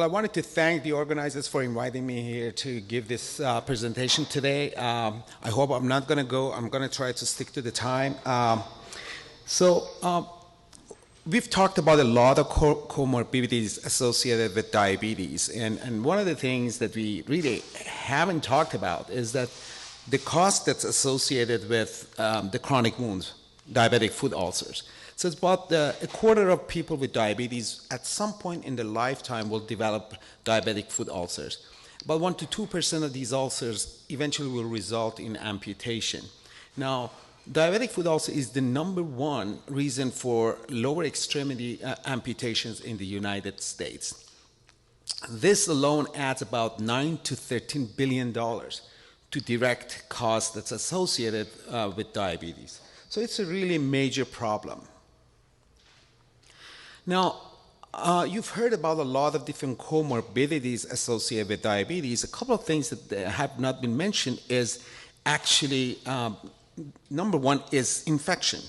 Well, I wanted to thank the organizers for inviting me here to give this presentation today. I hope I'm not going to go. I'm going to try to stick to the time. We've talked about a lot of comorbidities associated with diabetes. And one of the things that we really haven't talked about is that the cost that's associated with the chronic wounds, diabetic foot ulcers. So it's about a quarter of people with diabetes at some point in their lifetime will develop diabetic foot ulcers. About 1 to 2% of these ulcers eventually will result in amputation. Now, diabetic foot ulcer is the #1 reason for lower extremity amputations in the United States. This alone adds about $9 to $13 billion to direct costs that's associated with diabetes. So it's a really major problem. Now, you've heard about a lot of different comorbidities associated with diabetes. A couple of things that have not been mentioned is actually, #1 is infection.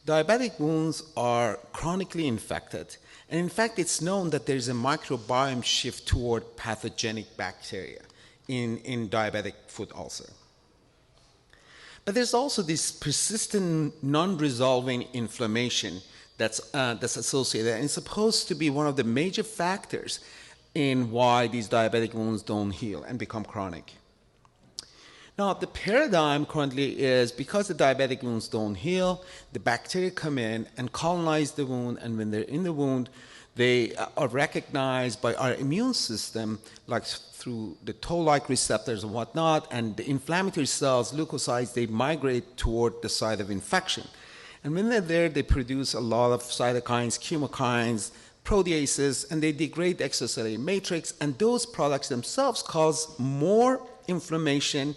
Diabetic wounds are chronically infected. And in fact, it's known that there's a microbiome shift toward pathogenic bacteria in diabetic foot ulcer. But there's also this persistent non-resolving inflammation that's associated, and it's supposed to be one of the major factors in why these diabetic wounds don't heal and become chronic. Now, the paradigm currently is because the diabetic wounds don't heal, the bacteria come in and colonize the wound, and when they're in the wound, they are recognized by our immune system, like through the toll-like receptors and whatnot, and the inflammatory cells, leukocytes, they migrate toward the site of infection. And when they're there, they produce a lot of cytokines, chemokines, proteases, and they degrade the extracellular matrix, and those products themselves cause more inflammation,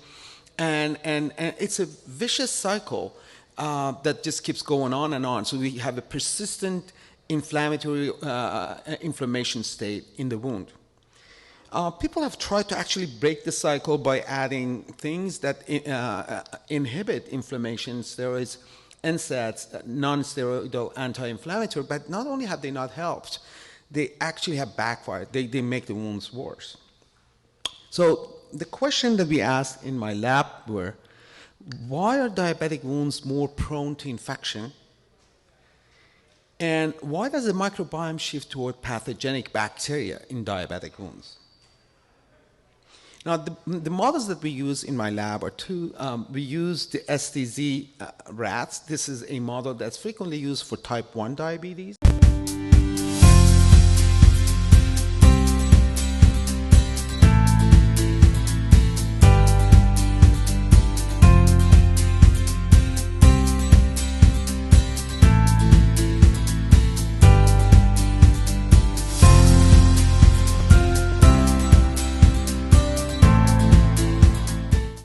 and it's a vicious cycle that just keeps going on and on. So we have a persistent inflammatory inflammation state in the wound. People have tried to actually break the cycle by adding things that inhibit inflammation, steroids, NSAIDs, non-steroidal anti-inflammatory, but not only have they not helped, they actually have backfired. They make the wounds worse. So the question that we asked in my lab were, why are diabetic wounds more prone to infection? And why does the microbiome shift toward pathogenic bacteria in diabetic wounds? Now, the models that we use in my lab are two. We use the STZ rats. This is a model that's frequently used for type 1 diabetes.